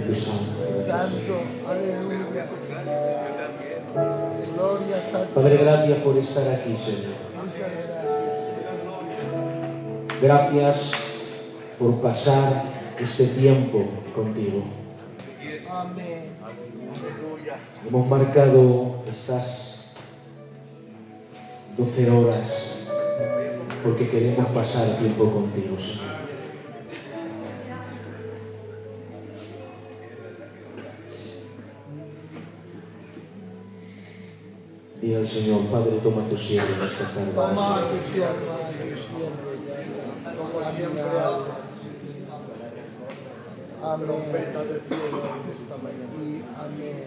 Espíritu Santo. Santo, aleluya. Gloria a Santo. Padre, gracias por estar aquí, Señor. Muchas gracias. Gracias por pasar este tiempo contigo. Amén. Aleluya. Hemos marcado estas 12 horas porque queremos pasar tiempo contigo, Señor. Dile al Señor, Padre, toma tu siervo en esta tarde. Toma a tu sierva, como siempre hago. Amén. Trompeta de cielo esta mañana. Y amén.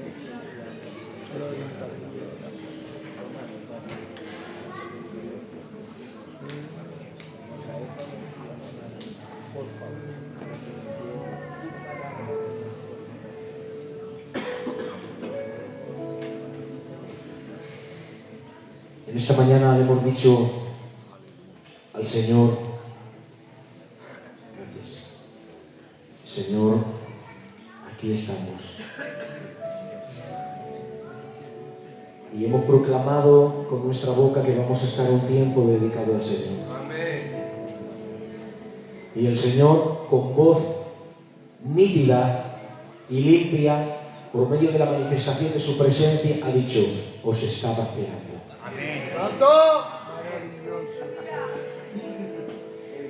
Gloria a Dios. Por favor. En esta mañana le hemos dicho al Señor, gracias, Señor, aquí estamos. Y hemos proclamado con nuestra boca que vamos a estar un tiempo dedicado al Señor. Y el Señor, con voz nítida y limpia, por medio de la manifestación de su presencia, ha dicho, os estaba esperando. ¡Santo! Maravilloso.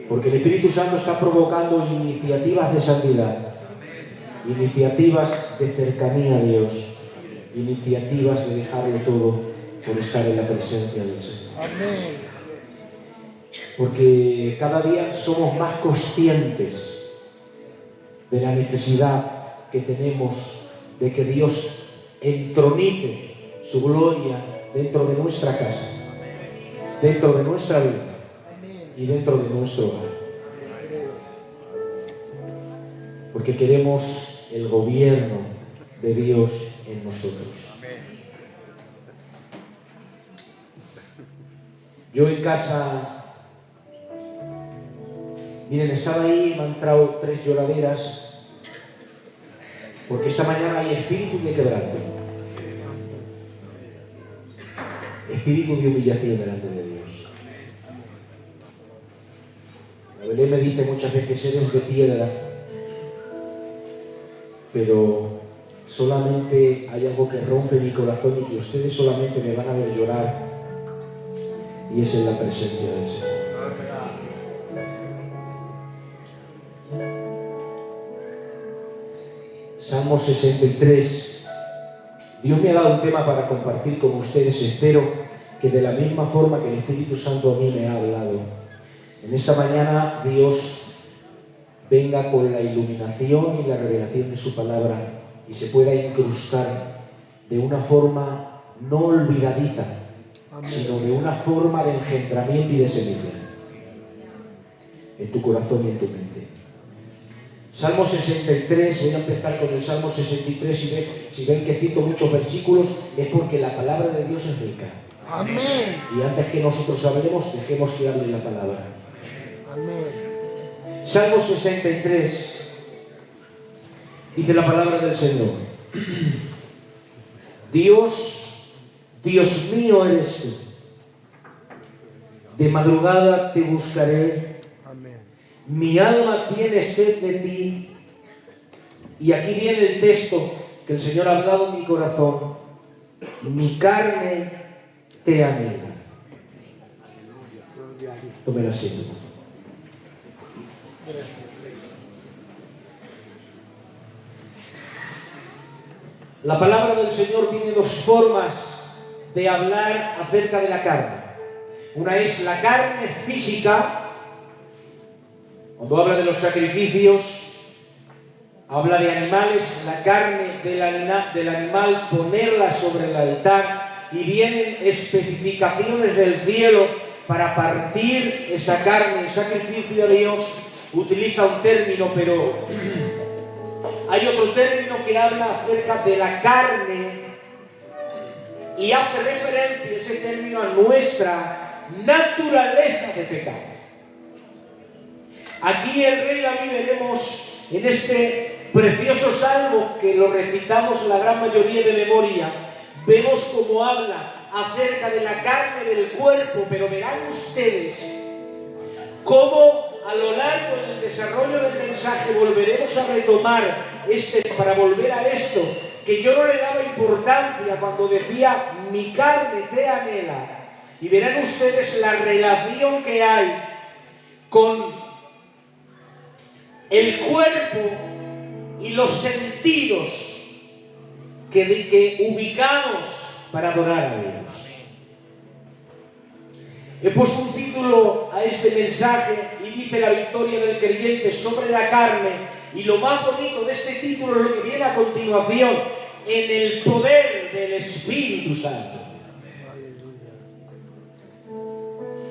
Porque el Espíritu Santo está provocando iniciativas de santidad, iniciativas de cercanía a Dios, iniciativas de dejarlo todo por estar en la presencia del Señor. Amén. Porque cada día somos más conscientes de la necesidad que tenemos de que Dios entronice su gloria dentro de nuestra casa, dentro de nuestra vida y dentro de nuestro hogar. Porque queremos el gobierno de Dios en nosotros. Yo en casa, miren, estaba ahí, me han entrado 3 lloraderas, porque esta mañana hay espíritu de quebranto, espíritu de humillación delante de Dios. La Belén me dice muchas veces, eres de piedra, pero solamente hay algo que rompe mi corazón y que ustedes solamente me van a ver llorar, y es en la presencia del Señor. Salmo 63. Dios me ha dado un tema para compartir con ustedes. Espero que de la misma forma que el Espíritu Santo a mí me ha hablado, en esta mañana Dios venga con la iluminación y la revelación de su palabra y se pueda incrustar de una forma no olvidadiza, sino de una forma de engendramiento y de semilla en tu corazón y en tu mente. Salmo 63, voy a empezar con el Salmo 63, si ven que cito muchos versículos, es porque la palabra de Dios es rica. Amén. Y antes que nosotros hablemos, dejemos que hable la palabra. Amén. Salmo 63, dice la palabra del Señor. Dios, Dios mío eres tú. De madrugada te buscaré. Amén. Mi alma tiene sed de ti. Y aquí viene el texto que el Señor ha hablado en mi corazón. Mi carne te anhela. Tome el asiento. La palabra del Señor tiene 2 formas de hablar acerca de la carne. Una es la carne física. Cuando habla de los sacrificios, habla de animales, la carne del animal, ponerla sobre el altar, y vienen especificaciones del cielo para partir esa carne en sacrificio a Dios. Utiliza un término, pero hay otro término que habla acerca de la carne y hace referencia ese término a nuestra naturaleza de pecado. Aquí el Rey David veremos en este precioso salmo que lo recitamos la gran mayoría de memoria, vemos cómo habla acerca de la carne del cuerpo, pero verán ustedes cómo a lo largo del desarrollo del mensaje volveremos a retomar para volver a esto, que yo no le daba importancia cuando decía mi carne te anhela. Y verán ustedes la relación que hay con el cuerpo y los sentidos que ubicamos para adorar a Dios. He puesto un título a este mensaje y dice la victoria del creyente sobre la carne, y lo más bonito de este título es lo que viene a continuación: en el poder del Espíritu Santo.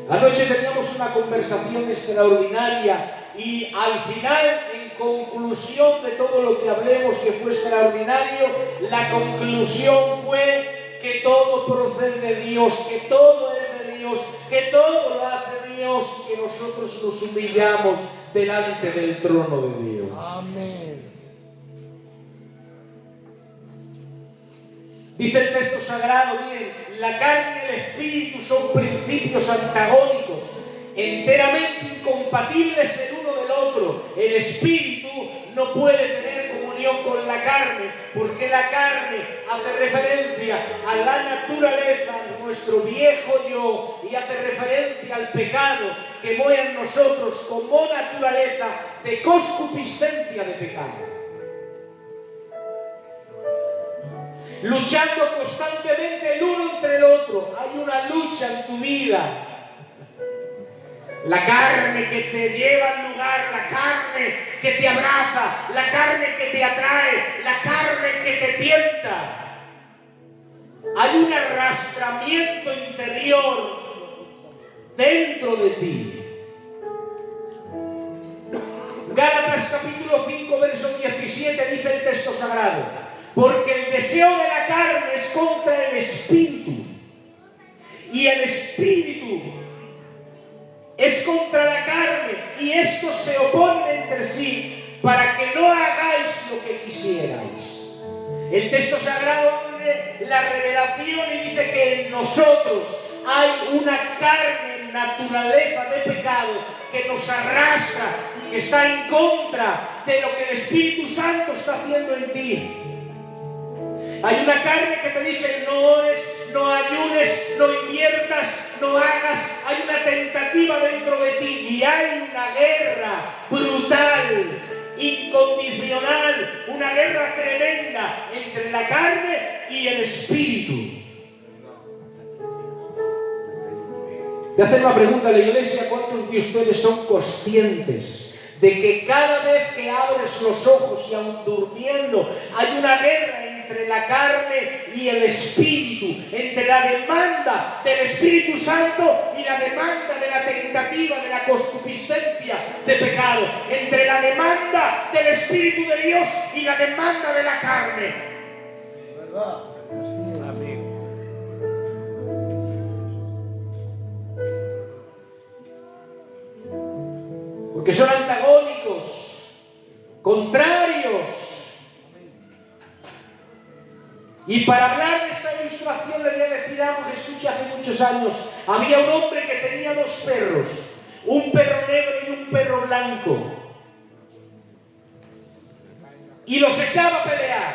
Anoche teníamos una conversación extraordinaria y al final, en conclusión de todo lo que hablemos que fue extraordinario, la conclusión fue que todo procede de Dios, que todo es de Dios, que todo lo hace Dios y que nosotros nos humillamos delante del trono de Dios. Amén. Dice el texto sagrado, miren, la carne y el espíritu son principios antagónicos, enteramente incompatibles el uno del otro. El espíritu no puede tener comunión con la carne, porque la carne hace referencia a la naturaleza de nuestro viejo yo y hace referencia al pecado que muere en nosotros como naturaleza de concupiscencia de pecado. Luchando constantemente el uno entre el otro. Hay una lucha en tu vida. La carne que te lleva al lugar, la carne que te abraza, la carne que te atrae, la carne que te tienta. Hay un arrastramiento interior dentro de ti. Gálatas capítulo 5, verso 17 dice el texto sagrado: porque el deseo de la carne es contra el espíritu, y el espíritu es contra la carne, y estos se oponen entre sí para que no hagáis lo que quisierais. El texto sagrado abre la revelación y dice que en nosotros hay una carne, naturaleza de pecado que nos arrastra y que está en contra de lo que el Espíritu Santo está haciendo en ti. Hay una carne que te dice no ores, no ayunes, no inviertas, no hagas. Hay una tentativa dentro de ti y hay una guerra brutal, incondicional, una guerra tremenda entre la carne y el espíritu. Voy a hacer una pregunta a la iglesia: ¿cuántos de ustedes son conscientes de que cada vez que abres los ojos y aún durmiendo hay una guerra entre la carne y el espíritu, entre la demanda del Espíritu Santo y la demanda de la tentativa, de la concupiscencia de pecado, entre la demanda del Espíritu de Dios y la demanda de la carne? ¿Verdad? Así es. Amén. Porque son antagónicos, contrarios. Y para hablar de esta ilustración le voy a decir algo que escuché hace muchos años. Había un hombre que tenía dos perros, un perro negro y un perro blanco, y los echaba a pelear.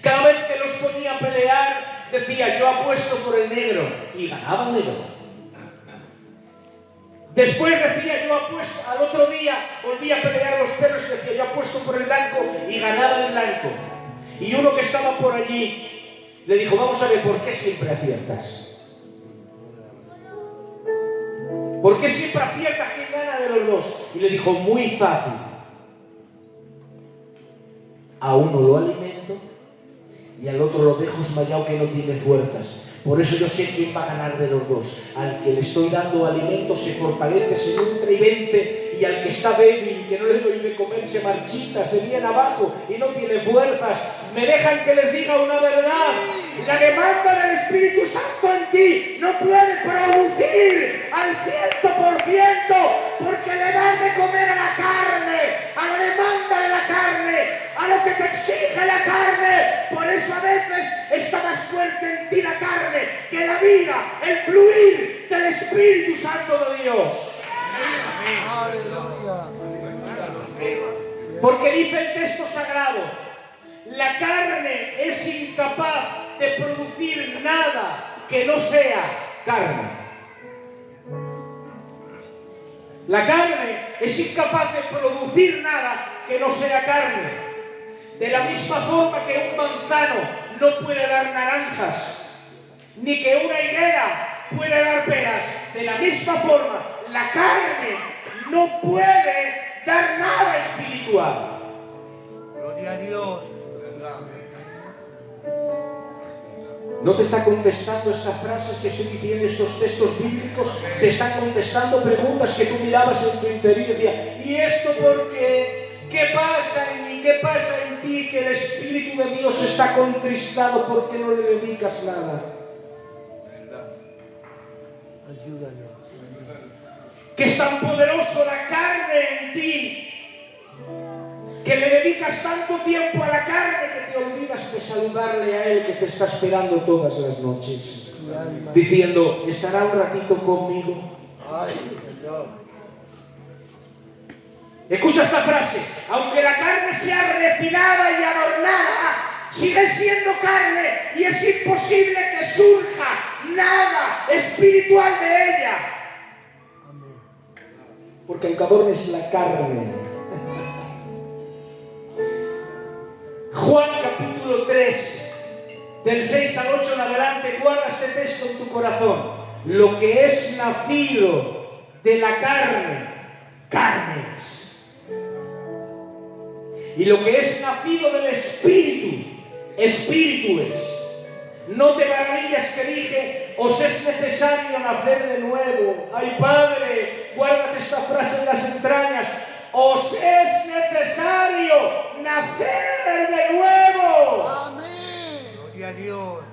Cada vez que los ponía a pelear decía: yo apuesto por el negro, y ganaba el negro. Después decía: yo apuesto. Al otro día volvía a pelear los perros y decía: yo apuesto por el blanco, y ganaba el blanco. Y uno que estaba por allí le dijo: vamos a ver, ¿por qué siempre aciertas? ¿Por qué siempre aciertas? ¿Quién gana de los dos? Y le dijo: muy fácil. A uno lo alimento y al otro lo dejo esmayado que no tiene fuerzas. Por eso yo sé quién va a ganar de los dos. Al que le estoy dando alimento se fortalece, se nutre y vence, y al que está débil, que no le doy de comer, se marchita, se viene abajo y no tiene fuerzas. Me dejan que les diga una verdad: la demanda del Espíritu Santo en ti no puede producir al 100%, porque le das de comer a la carne, a la demanda te exige la carne. Por eso a veces está más fuerte en ti la carne que la vida, el fluir del Espíritu Santo de Dios. Aleluya. Porque dice el texto sagrado, la carne es incapaz de producir nada que no sea carne. La carne es incapaz de producir nada que no sea carne. De la misma forma que un manzano no puede dar naranjas, ni que una higuera puede dar peras, de la misma forma la carne no puede dar nada espiritual. Gloria a Dios. No te está contestando estas frases que estoy diciendo, estos textos bíblicos, te están contestando preguntas que tú mirabas en tu interior y decías, ¿y esto por qué? ¿Qué pasa en mí? ¿Qué pasa en ti? Que el Espíritu de Dios está contristado porque no le dedicas nada. Ayúdanos. Que es tan poderoso la carne en ti, que le dedicas tanto tiempo a la carne que te olvidas de saludarle a Él que te está esperando todas las noches, diciendo, ¿estará un ratito conmigo? Ay, Señor. Escucha esta frase, aunque la carne sea refinada y adornada, sigue siendo carne y es imposible que surja nada espiritual de ella. Amén. Porque el que adorna es la carne. Juan capítulo 3, del 6 al 8 en adelante, guarda este texto en tu corazón. Lo que es nacido de la carne, carne es. Y lo que es nacido del Espíritu, Espíritu es. No te maravillas que dije, os es necesario nacer de nuevo. Ay, Padre, guárdate esta frase en las entrañas. Os es necesario nacer de nuevo. Amén. Gloria a Dios.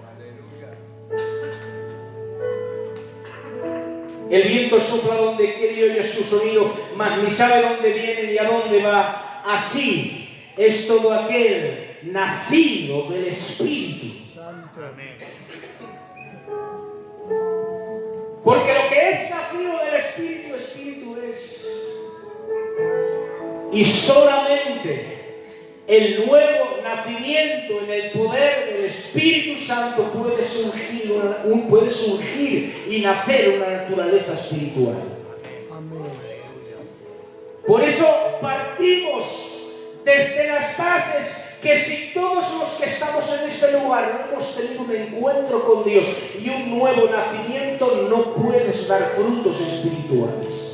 El viento sopla donde quiere y oye su sonido, mas ni sabe dónde viene ni a dónde va. Así es todo aquel nacido del Espíritu. Santo. Amén. Porque lo que es nacido del Espíritu, Espíritu es. Y solamente el nuevo nacimiento en el poder del Espíritu Santo puede surgir y nacer una naturaleza espiritual. Amén. Por eso partimos desde las bases que si todos los que estamos en este lugar no hemos tenido un encuentro con Dios y un nuevo nacimiento, no puedes dar frutos espirituales.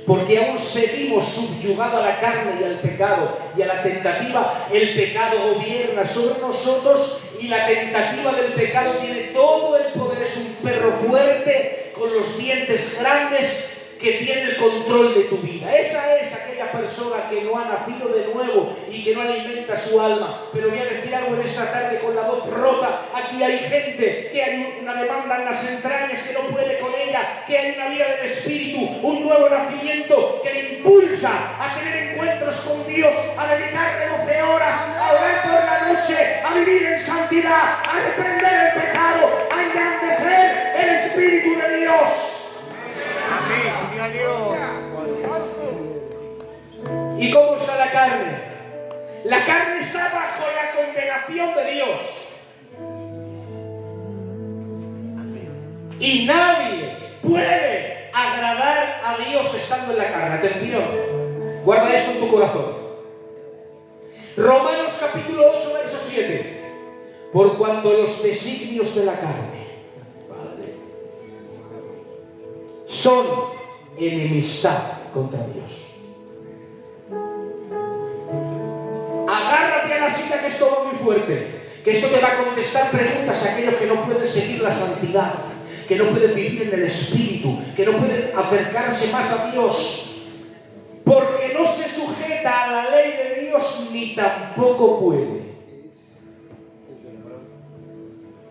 Porque aún seguimos subyugados a la carne y al pecado y a la tentativa. El pecado gobierna sobre nosotros y la tentativa del pecado tiene todo el poder. Es un perro fuerte con los dientes grandes que tiene el control de tu vida. Esa es aquella persona que no ha nacido de nuevo y que no alimenta su alma. Pero voy a decir algo en esta tarde con la voz rota. Aquí hay gente que hay una demanda en las entrañas que no puede con ella, que hay una vida del Espíritu, un nuevo nacimiento que le impulsa a tener encuentros con Dios, a dedicarle 12 horas, a orar por la noche, a vivir en santidad, a reprender el pecado, a engrandecer el Espíritu de Dios. Gloria a Dios. ¿Y cómo está la carne? La carne está bajo la condenación de Dios. Y nadie puede agradar a Dios estando en la carne. Atención, guarda esto en tu corazón. Romanos capítulo 8, verso 7. Por cuanto los designios de la carne, Padre, son enemistad contra Dios. Agárrate a la silla, que esto va muy fuerte, que esto te va a contestar preguntas a aquellos que no pueden seguir la santidad, que no pueden vivir en el Espíritu, que no pueden acercarse más a Dios, porque no se sujeta a la ley de Dios ni tampoco puede.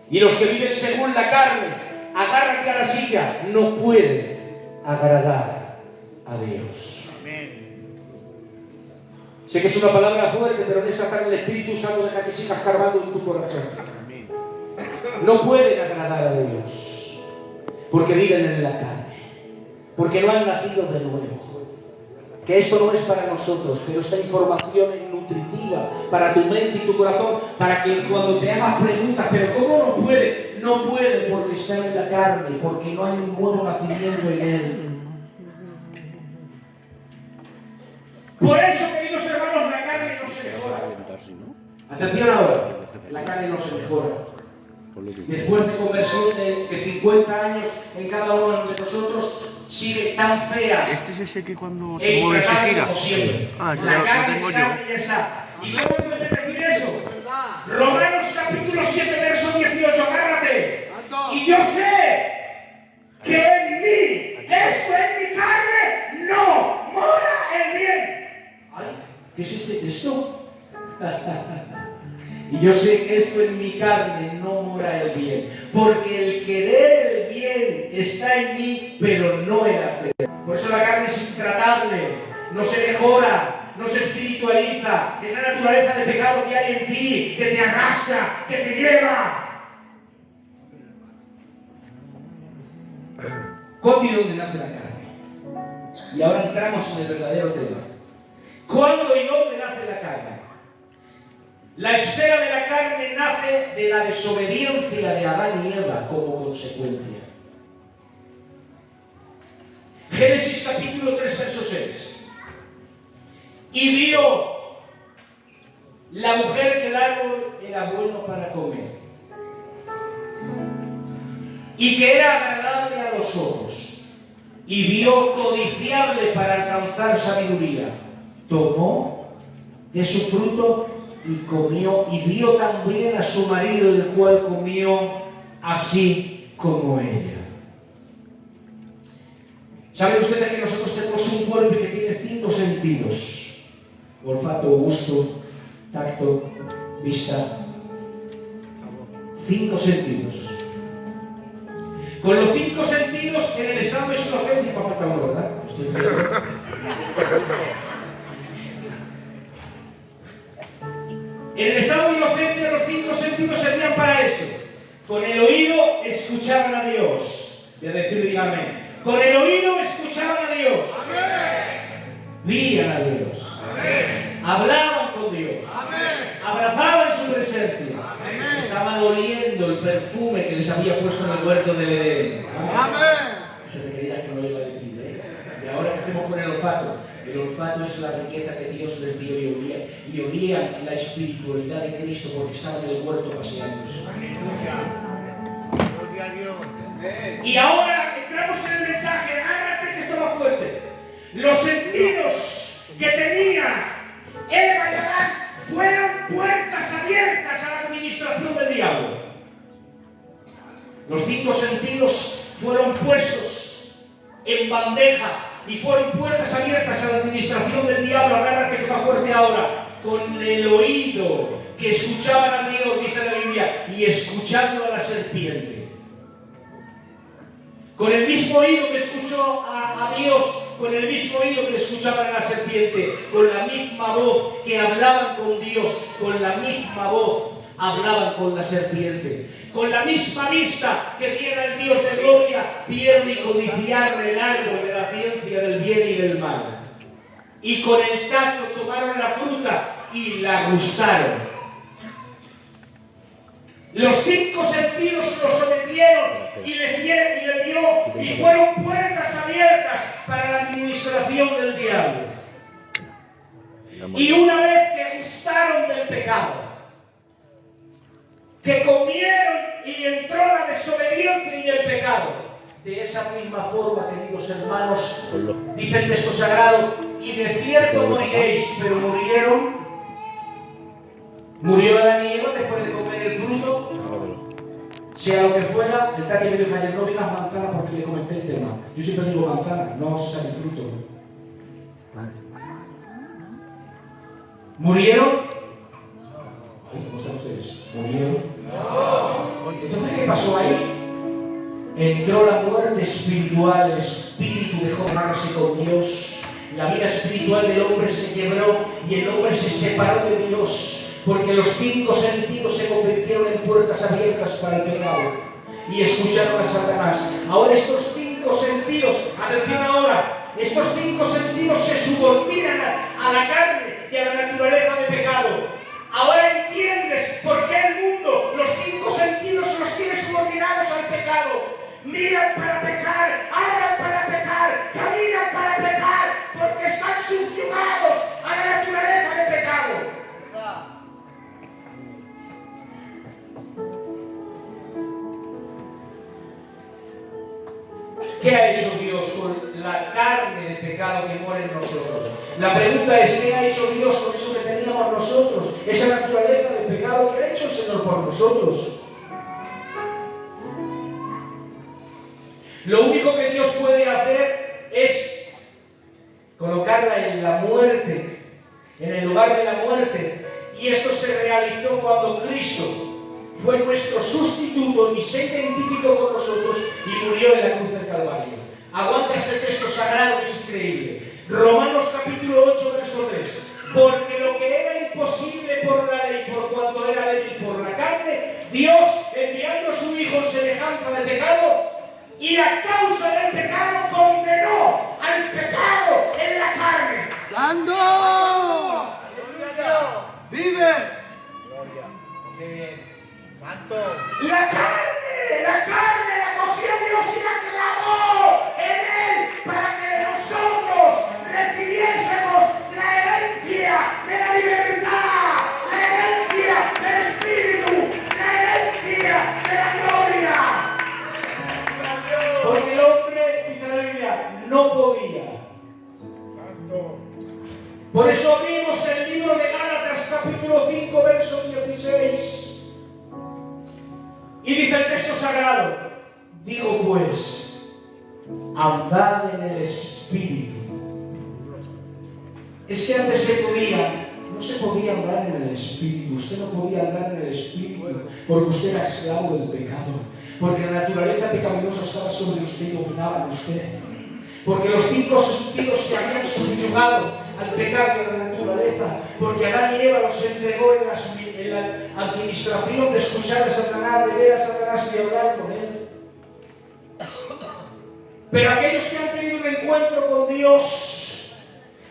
Y los que viven según la carne, agárrate a la silla, no pueden agradar a Dios. Amén. Sé que es una palabra fuerte, pero en esta tarde el Espíritu Santo deja que siga escarbando en tu corazón. No pueden agradar a Dios, porque viven en la carne, porque no han nacido de nuevo. Que esto no es para nosotros, pero esta información es nutritiva para tu mente y tu corazón, para que cuando te hagas preguntas, pero ¿cómo no puede? No puede porque está en la carne, porque no hay un nuevo nacimiento en él. Por eso, queridos hermanos, la carne no se mejora. Atención ahora, la carne no se mejora. Después de conversión de 50 años en cada uno de nosotros, sigue tan fea. Este es ese que cuando se mueve se gira. Como siempre. Ah, la carne tengo está yo. y ya está. ¿Y cómo puedes decir eso? Romanos capítulo 7, verso 18, agárrate. Y yo sé que en mí, esto en mi carne, no mora el bien. Ay, ¿qué es este texto? Y yo sé que esto en mi carne no mora el bien, porque el querer el bien está en mí, pero no el hacer. Por eso la carne es intratable, no se mejora, no se espiritualiza. Es la naturaleza de pecado que hay en ti, que te arrastra, que te lleva. ¿Cuándo y dónde nace la carne? Y ahora entramos en el verdadero tema. ¿Cuándo y dónde nace la carne? La esfera de la carne nace de la desobediencia de Adán y Eva como consecuencia. Génesis capítulo 3, verso 6. Y vio la mujer que el árbol era bueno para comer y que era agradable a los ojos, y vio codiciable para alcanzar sabiduría. Tomó de su fruto y comió, y dio también a su marido, el cual comió así como ella. ¿Saben ustedes que nosotros tenemos un cuerpo que tiene 5 sentidos? Olfato, gusto, tacto, vista. 5 sentidos. Con los 5 sentidos, en el estado de inocencia, me falta uno, ¿verdad? En el estado de inocencia, los 5 sentidos servían para esto. Con el oído escuchaban a Dios. Voy a decir amén. Con el oído escuchaban a Dios. Amén. Veían a Dios. Amén. Hablaban con Dios. Amén. Abrazaban su presencia. Amén. Estaban oliendo el perfume que les había puesto en el huerto del Edén. Amén. Se te creía que no iba a decir, ¿eh? Y ahora, ¿qué hacemos con el olfato? El olfato es la riqueza que Dios les dio y olían la espiritualidad de Cristo porque estaban en el huerto paseándose. Gloria a Dios. Y ahora entramos en el mensaje, agárrate que esto va fuerte. Los sentidos que tenía Eva y Adán fueron puertas abiertas a la administración del diablo. Los 5 sentidos fueron puestos en bandeja y fueron puertas abiertas a la administración del diablo. Agárrate que va fuerte ahora. Con el oído que escuchaban a Dios, dice la Biblia, y escuchando a la serpiente. Con el mismo oído que escuchó a Dios, con el mismo oído que escuchaban a la serpiente, con la misma voz que hablaban con Dios, con la misma voz hablaban con la serpiente. Con la misma vista que viera el Dios de gloria, vieron y codiciaron el árbol de la ciencia del bien y del mal. Y con el tacto tomaron la fruta y la gustaron. Los 5 sentidos los sometieron y le dio y fueron puertas abiertas para la administración del diablo. Y una vez que gustaron del pecado, que comieron y entró la desobediencia y el pecado, de esa misma forma, queridos hermanos, dice el texto sagrado, y de cierto moriréis, pero murieron. Murió Adán y Eva después de comer el fruto, sea lo que fuera. El Tati me dijo ayer, no digas manzana porque le comenté el tema. Yo siempre digo manzana, no se sabe el fruto. ¿Murieron? ¿Cómo están ustedes? ¿Murieron? Entonces, ¿qué pasó ahí? Entró la muerte espiritual, el espíritu dejó amarse con Dios La vida espiritual del hombre se quebró y el hombre se separó de Dios, porque los 5 sentidos se convirtieron en puertas abiertas para el pecado y escucharon a Satanás. Ahora estos 5 sentidos, atención ahora, estos 5 sentidos se subordinan a la carne y a la naturaleza de pecado. Ahora entiendes por qué el mundo, los 5 sentidos los tiene subordinados al pecado. Miran para pecar, hablan para pecar, caminan para pecar, porque están subyugados a la naturaleza de pecado. ¿Qué ha hecho Dios con la carne de pecado que muere en nosotros? La pregunta es, ¿qué ha hecho Dios con eso que teníamos nosotros? Esa naturaleza de pecado que ha hecho el Señor por nosotros. Lo único que Dios puede hacer es colocarla en la muerte, en el lugar de la muerte. Y esto se realizó cuando Cristo fue nuestro sustituto y se identificó con nosotros y murió en la cruz del Calvario. Aguanta este texto sagrado que es increíble. Romanos capítulo 8, verso 3. Porque lo que era imposible por la ley, por cuanto era débil por la carne, Dios, enviando a su Hijo en semejanza de pecado, y a causa del pecado condenó al pecado en la carne. ¡Santo! ¡Vive! Gloria. Qué bien. Santo. La carne la cogió Dios y la clavó en él para que nosotros recibiésemos la herencia de la libertad, la herencia del Espíritu, la herencia de la gloria. Porque el hombre, dice la Biblia, no podía. Santo. Por eso abrimos el libro de Gálatas capítulo 5, verso 16. Y dice el texto sagrado, digo pues, andad en el Espíritu. Es que antes no se podía andar en el Espíritu. Usted no podía andar en el Espíritu porque usted era esclavo del pecado. Porque la naturaleza pecaminosa estaba sobre usted y dominaba en usted. Porque los 5 sentidos se habían subyugado al pecado de la naturaleza. Porque Adán y Eva los entregó en la administración de escuchar a Satanás, de ver a Satanás y hablar con él. Pero aquellos que han tenido un encuentro con Dios,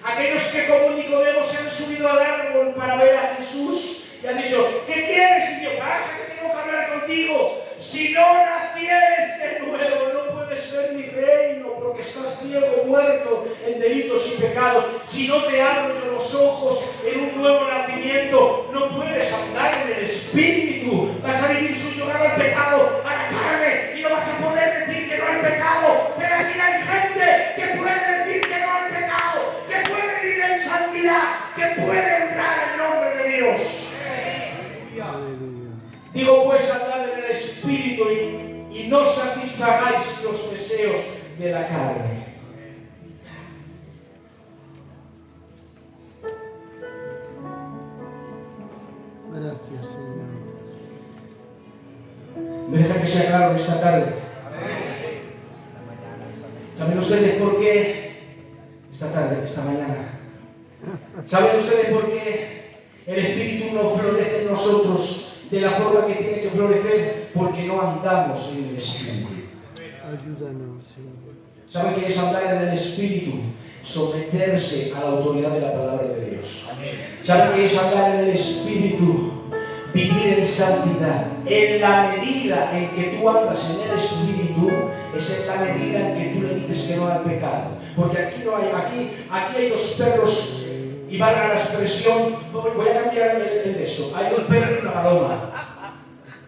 aquellos que como Nicodemo se han subido al árbol para ver a Jesús y han dicho, ¿qué quieres? Y Dios, baja que tengo que hablar contigo. Si no nacieres de nuevo, no puedes ver mi reino, porque estás ciego, muerto en delitos y pecados. Si no te abro yo los ojos en un nuevo nacimiento, no puedes andar en el Espíritu. Vas a vivir subyugado al pecado, a la carne, y no vas a poder decir que no al pecado. Pero aquí hay gente que puede decir que no al pecado, que puede vivir en santidad, que puede honrar el nombre de Dios. Digo pues, andad en el Espíritu y no satisfagáis los deseos de la carne. Gracias, Señor. Me deja que sea claro en esta tarde. ¿Saben ustedes por qué? Esta mañana. ¿Saben ustedes por qué el Espíritu no florece en nosotros de la forma que tiene que florecer? Porque no andamos en el Espíritu. Ayúdanos, Señor. ¿Saben qué es andar en el Espíritu? Someterse a la autoridad de la palabra de Dios. ¿Saben qué es andar en el Espíritu? Vivir en santidad. En la medida en que tú andas en el Espíritu, es en la medida en que tú le dices que no al pecado. Porque aquí no hay, aquí hay 2 perros. Y valga la expresión, voy a cambiar el texto. Hay un perro y una paloma.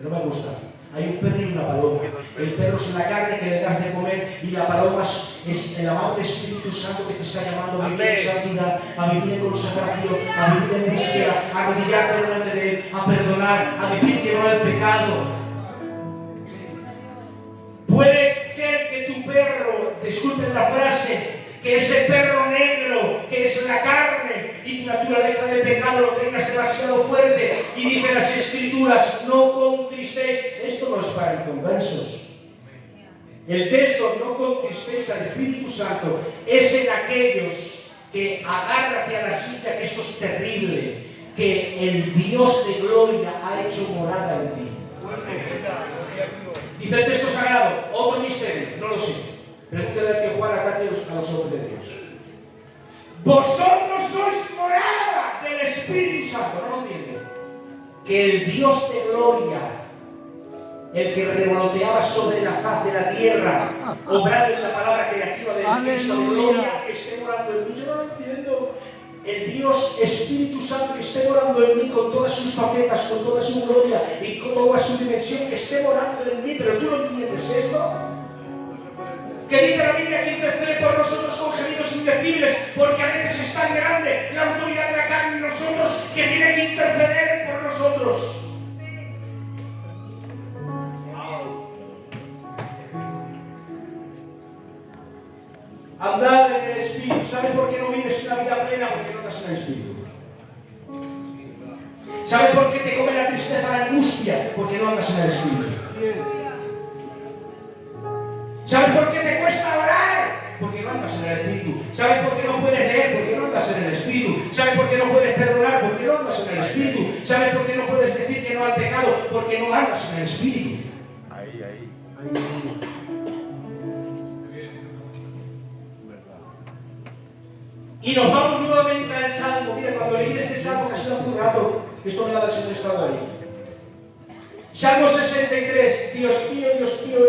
No me gusta. Hay un perro y una paloma. El perro es la carne que le das de comer y la paloma es el amado Espíritu Santo que te está llamando a vivir en santidad, a vivir en consagración, a vivir en búsqueda, a arrodillarte delante de Él, a perdonar, a decir que no al pecado. Puede ser que tu perro, disculpen la frase, que ese perro negro, que es la carne y tu naturaleza de pecado lo tengas demasiado fuerte. Y dicen las Escrituras, no contristéis. Esto no es para inconversos. El texto, no contristéis al Espíritu Santo, es en aquellos que agárrate a la silla, que esto es terrible, que el Dios de gloria ha hecho morada en ti. Dice el texto sagrado, otro misterio, no lo sé. Pregúntale a tío Juan, a los hombres de Dios. Vosotros sois morada del Espíritu Santo, no lo entienden. Que el Dios de gloria, el que revoloteaba sobre la faz de la tierra, obrando en la palabra creativa del Cristo de gloria, que esté morando en mí. Yo no lo entiendo. El Dios Espíritu Santo que esté morando en mí con todas sus facetas, con toda su gloria y con toda su dimensión, que esté morando en mí. Pero tú no entiendes esto. Que dice la Biblia que intercede por nosotros con gemidos indecibles, porque a veces es tan grande la autoridad de la carne en nosotros que tiene que interceder por nosotros. Andad en el Espíritu. ¿Sabes por qué no vives una vida plena? Porque no andas en el Espíritu. ¿Sabes por qué te come la tristeza, la angustia? Porque no andas en el Espíritu. ¿Sabes por qué te cuesta orar? Porque no andas en el Espíritu. ¿Sabes por qué no puedes leer? Porque no andas en el Espíritu. ¿Sabes por qué no puedes perdonar? Porque no andas en el Espíritu. ¿Sabes por qué no puedes decir que no al pecado? Porque no andas en el Espíritu. Ahí. Y nos vamos nuevamente al Salmo. Mira, cuando leí este Salmo, que ha sido hace un rato, esto me lo da el Señor estado ahí. Salmo 63. Dios mío,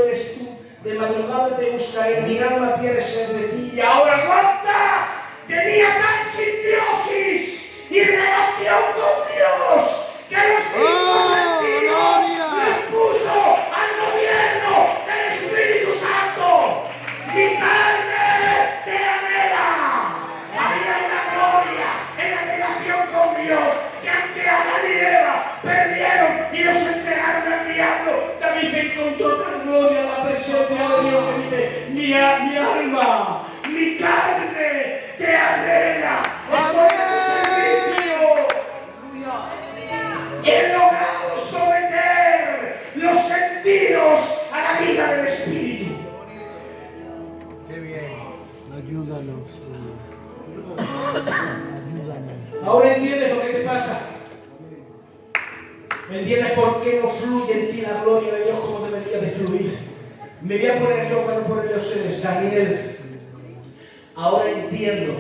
eres tú. De madrugada te buscaré, mi alma tiene sed de ti. Y ahora aguanta, tenía tal simbiosis y relación con Dios, que los cinco sentidos les puso al gobierno del Espíritu Santo. Mi carne te anhela. Había una gloria en la relación con Dios, que aunque Adán y Eva perdieron y los entregaron al diablo, David encontró tan gloria en la presencia de Dios que dice: mi alma, mi carne te anhela. Estoy en tu servicio. He logrado someter los sentidos a la vida del Espíritu. Qué bien. Ayúdanos. Ahora entiendes lo que te pasa. ¿Entiendes por qué no fluye en ti la gloria de Dios como debería de fluir? Me voy a poner yo para no ponerle a ustedes, Daniel. Ahora entiendo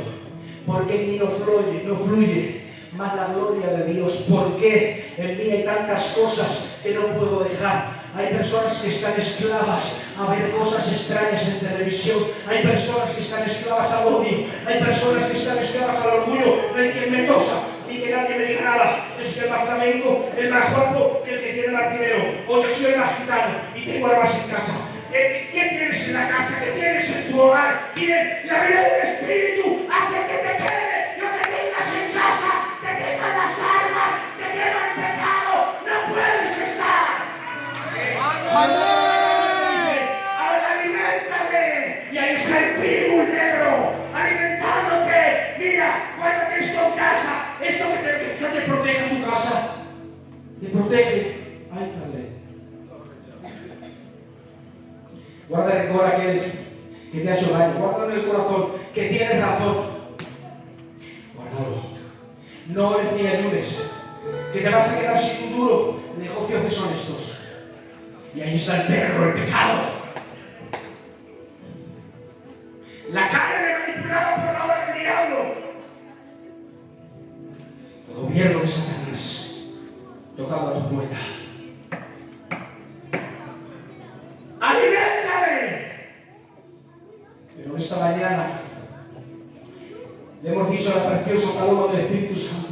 por qué en mí no fluye más la gloria de Dios. ¿Por qué en mí hay tantas cosas que no puedo dejar? Hay personas que están esclavas a ver cosas extrañas en televisión. Hay personas que están esclavas al odio. Hay personas que están esclavas al orgullo. No hay quien me tosa ni que nadie me diga nada. Es que el más flamenco, el más guapo, que el que tiene más dinero. O yo soy el más gitano y tengo armas en casa. ¿Qué tienes en la casa? ¿Qué tienes en tu hogar? Miren, la vida del Espíritu hace que te quede lo que tengas en casa. Te queman las armas, te quema el pecado. No puedes estar. ¡Amén! Ahora aliméntame. Y ahí está el pitbull negro, alimentándote. Mira, guárdate esto en casa. Esto que te protege tu casa. Te protege. Ay, Padre. Guarda el rencor aquel que te ha hecho daño. Guárdalo en el corazón, que tienes razón. Guárdalo. No ores ni ayunes, que te vas a quedar sin futuro. Negocios deshonestos. Y ahí está el perro, el pecado. La carne manipulada por la obra del diablo. El gobierno de Satanás tocando a tu puerta. ¡Aliméntame! Pero esta mañana le hemos dicho a la preciosa paloma del Espíritu Santo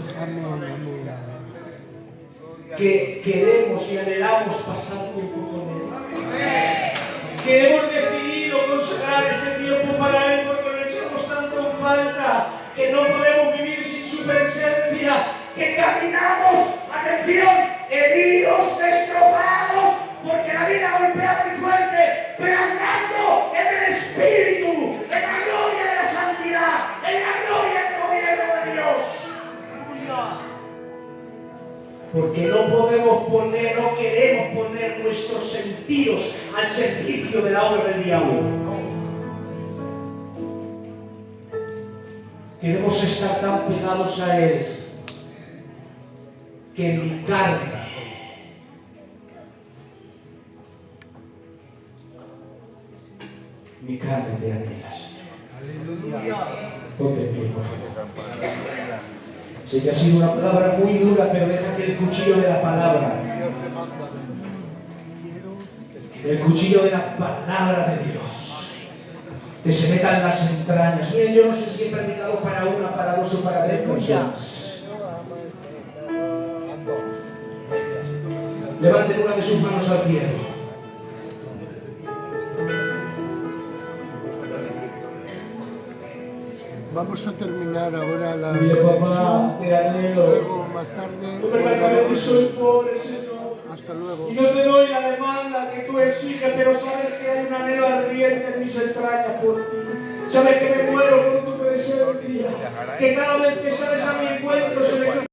que queremos y anhelamos pasar tiempo con Él. Que hemos decidido consagrar este tiempo para Él porque lo echamos tanto en falta, que no podemos vivir sin su presencia, que caminamos, atención, heridos, destrozados, porque la vida golpea muy fuerte, pero andando en el Espíritu, en la gloria de la santidad, en la gloria del gobierno de Dios. Porque no queremos poner nuestros sentidos al servicio de la obra del diablo. Queremos estar tan pegados a Él que en mi carne te anhela, Señor. Ponte en pie, por favor. Sé que ha sido una palabra muy dura, pero deja que el cuchillo de la palabra, de Dios, que se meta en las entrañas. Miren, yo no sé si he predicado para una, para dos o para 3 personas. Levanten una de sus manos al cielo. Vamos a terminar ahora la Dile, papá, te anhelo. luego más tarde. Es verdad que a veces soy pobre, Señor. Hasta luego. Y no te doy la demanda que tú exiges, pero sabes que hay un anhelo ardiente en mis entrañas por ti. Sabes que me muero por tu presencia. Que cada vez que sales a mi encuentro se me